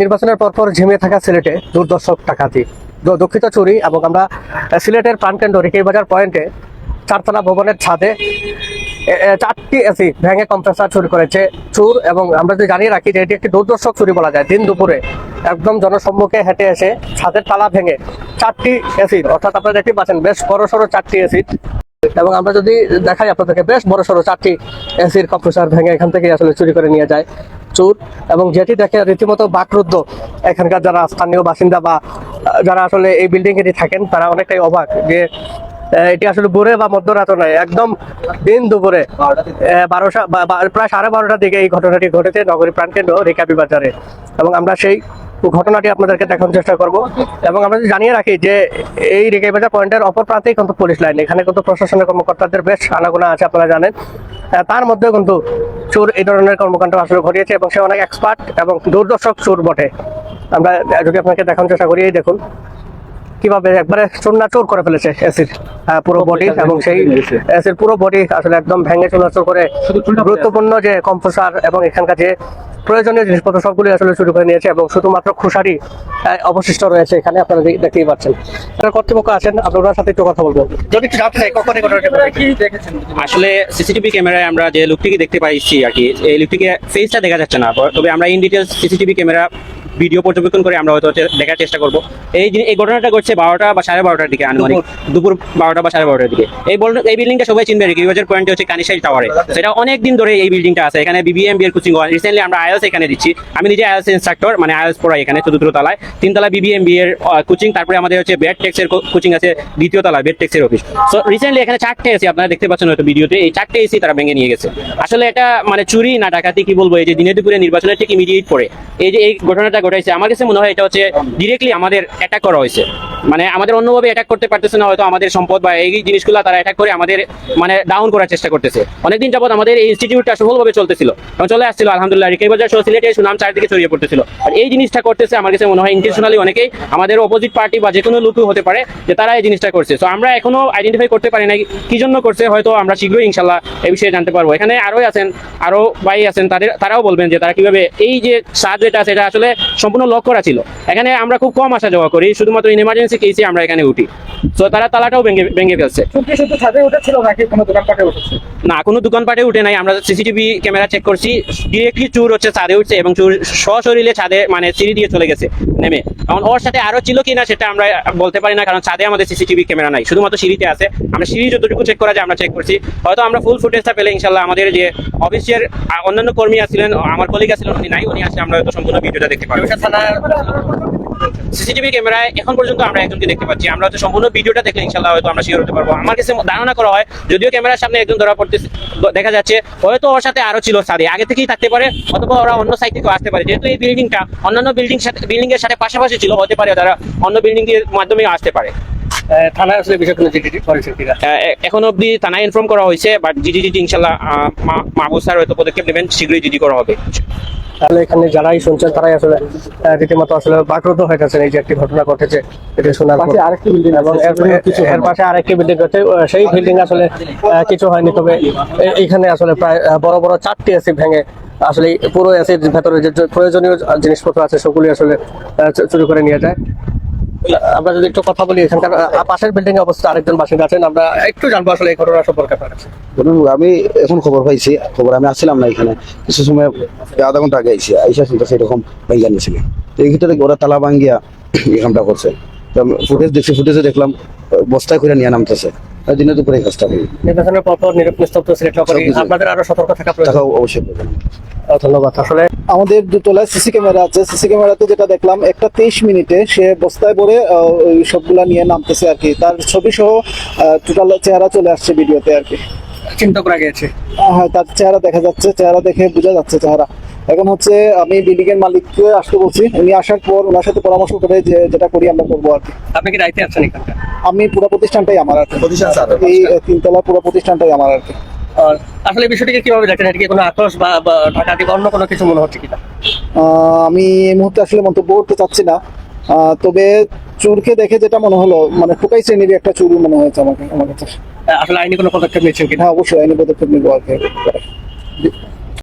নির্বাচনের পরপর ঝিমিয়ে থাকা সিলেটে দুর্দর্শক ডাকাতি, দুঃখিত চুরি এবং আমরা সিলেটের প্রাণকেন্দ্র রিকির বাজার পয়েন্টে চারতলা ভবনের ছাদে 4টি এসি ভেঙে কম্প্রেসার চুরি করেছে চোর। এবং আমরা যদি জানিয়ে রাখি যে এটি একটি দুর্দর্শক চুরি বলা যায়। দিন দুপুরে একদম জনসম্মুখে হেঁটে এসে ছাদের তালা ভেঙে 4টি এসি, অর্থাৎ আপনারা দেখতে পাচ্ছেন বেশ বড় সড়ো 4টি এসি। এবং আমরা যদি দেখাই আপনাদেরকে, বেশ বড় সড়ো 4টি এসির কম্প্রেসার ভেঙে এখান থেকে আসলে চুরি করে নিয়ে যায় চোর। এবং যেটি দেখে রীতিমতো বাকরুদ্ধ এখানকার যারা স্থানীয় বাসিন্দা বা যারা আসলে এই বিল্ডিং এটি থাকেন, তারা অনেকটাই অবাক যে এটি আসলে ভোরে বা মধ্যরাত নয়, একদম দিন দুপুরে 12টা প্রায় 12:30টার দিকে এই ঘটনাটি ঘটেছে নগরী প্রাণকেন্দ্র রিকাবি বাজারে। এবং আমরা সেই ঘটনাটি আপনাদেরকে দেখানোর চেষ্টা করব। এবং আমরা যদি জানিয়ে রাখি যে এই রিকাবি বাজার পয়েন্টের অপর প্রান্তেই কিন্তু পুলিশ লাইন, এখানে কিন্তু প্রশাসনের কর্মকর্তাদের বেশ আনাগোনা আছে, আপনারা জানেন। তার মধ্যে কিন্তু চোর এই ধরনের কর্মকাণ্ড আসলে ঘটিয়েছে এবং সে অনেক এক্সপার্ট এবং দুর্দর্শক চোর বটে। আমরা যদি আপনাকে দেখানোর চেষ্টা করি, এই দেখুন কিভাবে একবারে চূর্ণাচুর করে ফেলেছে এসির পুরো বডি। এবং সেই এসির পুরো বডি আসলে একদম ভেঙে চূর্ণাচুর করে গুরুত্বপূর্ণ যে কম্প্রেসার এবং এখানকার যে প্রয়োজনীয় জিনিসপত্র সবগুলি আসলে চুরি করে নিয়েছে। এবং শুধুমাত্র খুশারি অবশিষ্ট রয়েছে এখানে, আপনারা দেখতেই পাচ্ছেন। কর্তৃপক্ষ আছেন, আপনার সাথে একটু কথা বলবো। যদি একটু জানতে চাই কখন এই ঘটনাটি দেখেছেন। আসলে সিসিটিভি ক্যামেরায় আমরা যে লোকটিকে দেখতে পাইছি আর কি, এই লোকটিকে ফেসটা দেখা যাচ্ছে না, তবে আমরা in details CCTV camera video পর্যবেক্ষণ করে আমরা হয়তো দেখার চেষ্টা করবো। এই ঘটনাটা ঘটছে 12টা বা 12:30টার দিকে, আনুমানিক দুপুর 12টা বা 12:30টার দিকে। এই বিল্ডিংটা সবাই চিনবে, রিকিবি বাজার পয়েন্টে হচ্ছে কানিশাইল টাওয়ারে। সেটা অনেক দিন ধরে এই বিল্ডিংটা আছে। এখানে বিবিএমবি এর কোচিং হয়। রিসেন্টলি আমরা আইএলস এখানে দিচ্ছি। আমি নিজে আইএলস ইনস্ট্রাক্টর, মানে আইএলস পড়াই এখানে 4th তলায়। 3 তলায় বিবিএমবি এর কোচিং, তারপরে আমাদের হচ্ছে বেড টেক্সের কোচিং আছে 2য় তলায়, বেড টেক্সের অফিস। সো রিসেন্টলি এখানে 4টে এসি আপনারা দেখতে পাচ্ছেন হয়তো ভিডিওতে, এই 4টে এসি তারা ভেঙে নিয়ে গেছে। আসলে এটা মানে চুরি না ডাকাতি কি বলবো, এই যে দিনে দুপুরে নির্বাচনের ঠিক ইমিডিয়েট পরে এই যে এই ঘটনাটা ঘটাইছে, আমার কাছে মনে হয় এটা হচ্ছে ডিরেক্টলি আমাদের অ্যাটাক করা হয়েছে। মানে আমাদের অন্যভাবে অ্যাটাক করতে পারতেছে না, হয়তো আমাদের সম্পদ বা এই জিনিসগুলো তারা অ্যাটাক করে আমাদের মানে ডাউন করার চেষ্টা করতেছে। অনেকদিন যাবত আমাদের এই ইনস্টিটিউটটা সফলভাবে চলতেছিল এবং চলে আসছিল আলহামদুলিল্লাহ, রিকিবি বাজার সহ সিলেটের সুনাম চারদিকে ছড়িয়ে পড়তেছিল। আর এই জিনিসটা করতেছে আমার কাছে মনে হয় ইন্টেনশনালি অনেকেই, আমাদের অপোজিট পার্টি বা যে কোনো লোকও হতে পারে যে তারা এই জিনিসটা করছে। সো আমরা এখনো আইডেন্টিফাই করতে পারি না কি জন্য করছে, হয়তো আমরা শীঘ্রই ইনশাল্লাহ এই বিষয়ে জানতে পারবো। এখানে আরো ভাই আছেন, তারাও বলবেন যে তারা কিভাবে এই যে সাহায্যটা আছে এটা আসলে সম্পূর্ণ লক করা ছিল। এখানে আমরা খুব কম আসা যাওয়া করি, শুধুমাত্র ইন এমার্জেন্সি কেসে আমরা এখানে উঠি। তো তারা তালাটাও ভেঙে ফেলছে। শুধু ছাদে উঠেছিল নাকি কোনো দোকানপাটে উঠেছে? না, কোনো দোকানপাটে উঠে নাই। আমরা সিসিটিভি ক্যামেরা চেক করছি, ডিরেক্টলি চোর হচ্ছে ছাদে উঠছে এবং চোর সশরীরে ছাদে মানে সিঁড়ি দিয়ে চলে গেছে নেমে। কারণ ওর সাথে আরো ছিল কিনা সেটা আমরা বলতে পারি না, কারণ ছাদে আমাদের সিসিটিভি ক্যামেরা নাই, শুধুমাত্র সিঁড়িতে আছে। আমরা সিঁড়ি যতটুকু চেক করা যায় আমরা চেক করছি। হয়তো আমরা ফুল ফুটেজটা পেলে ইনশাল্লাহ আমাদের যে অফিসের অন্যান্য কর্মী আছিলেন, আমার কলিগ আছিলেন, উনি নাই, উনি আসলে আমরা হয়তো সম্পূর্ণ ভিডিওটা দেখতে পাবো। সিসিটিভি ক্যামেরায় এখন পর্যন্ত আমরা একজনকে দেখতে পাচ্ছি, আমরা হয়তো সম্পূর্ণ ভিডিওটা দেখলে ইনশাল্লাহ হয়তো আমরা শিওর হতে পারবো। আমার কাছে ধারণা করা হয়, যদিও ক্যামেরার সামনে একজন ধরা পড়তে দেখা যাচ্ছে, হয়তো ওর সাথে আরো ছিল সাথে আগে থেকেই থাকতে পারে, অথবা ওরা অন্য সাইড থেকে আসতে পারে। যেহেতু এই বিল্ডিংটা অন্যান্য বিল্ডিং এর সাথে পাশাপাশি ছিল, হতে পারে তারা অন্য বিল্ডিং এর মাধ্যমে আসতে পারে। থানায় আসলে বিষয়গুলো জিডি করেছেন কিনা এখন অব্দি থানায় ইনফর্ম করা হয়েছে, বাট জিডি ইনশাল্লাহ মাহবুব স্যার হয়তো পদক্ষেপ নেবেন, শীঘ্রই জিডি করা হবে। তাহলে এখানে যারাই শুনছেন তারাই আসলে রীতিমতো আসলে বাকরুদ্ধ হয়ে যাচ্ছেন এই যে একটি ঘটনা ঘটেছে এটা শোনার পর। আরেকটি বিল্ডিং এবং এর পাশে আরেকটি বিল্ডিং আছে, সেই বিল্ডিং আসলে কিছু হয়নি, তবে এইখানে আসলে প্রায় বড় বড় 4টি এসি ভেঙে আসলে পুরো এসির ভেতরে যে প্রয়োজনীয় জিনিসপত্র আছে সেগুলি আসলে চুরি করে নিয়ে যায়। আমরা যদি একটু কথা বলি, এখানকার পাশের বিল্ডিং এ অবস্থা আরেকজন বাসিন্দা আছেন, আমরা একটু জানবো আসলে এই ঘটনা সম্পর্কে আপনার কাছে। আমি এখন খবর পাইছি, আমি আসছিলাম না এখানে, কিছু সময় আধা ঘন্টা আগে আইসা শুনতেছে এরকম ভাঙ্গিয়া নিয়েছিল। তো এই ক্ষেত্রে ওরা তালা ভাঙ্গিয়া এখানটা করছে। ফুটেজে দেখলাম বস্তায় করে নিয়ে নামতেছে, দিনে দুপুরে এই কাজটা করি। নির্বাচনের পর নিরপেক্ষ সিলেক্ট করি, আপনাদের আরো সতর্ক থাকা প্রয়োজন। অবশ্যই ধন্যবাদ। আসলে আমাদের 2 তলায় সিসি ক্যামেরা আছে, সিসি ক্যামেরাতে যেটা দেখলাম একটা 23 মিনিটে সে বস্তায় ভরে ওই সবগুলা নিয়ে নামতেছে আর কি, তার ছবি সহ টোটাল চেহারা চলে আসছে ভিডিওতে আর কি, চিন্তা করা গিয়েছে। হ্যাঁ, তার চেহারা দেখা যাচ্ছে, চেহারা দেখে বোঝা যাচ্ছে চেহারা। এখন হচ্ছে আমি বিল্ডিং এর মালিককে আসতে বলছি, উনি আসার পর ওনার সাথে পরামর্শ করে যে যেটা করি আমরা করবো আর কি। আপনি কি দায়িত্বে আছেন এখানকার? আমি পুরো প্রতিষ্ঠানটাই আমার আর কি, এই 3 তলা পুরো প্রতিষ্ঠানটাই আমার আর কি। আসলে বিষয়টিকে কিভাবে দেখেন, এটা কি কোনো আক্রোশ বা ডাকাতি বা অন্য কোনো কিছু মনে হচ্ছে কিনা? আমি এই মুহূর্তে আসলে মন্তব্য করতে চাচ্ছি না, তবে চোরকে দেখে যেটা মনে হলো মানে টোকাই শ্রেণীর একটা চুর মনে হয়েছে আমার কাছে। আসলে আইনি কোনো পদক্ষেপ নিচ্ছেন কিনা? হ্যাঁ, অবশ্যই আইনি পদক্ষেপ নেবো আর কি।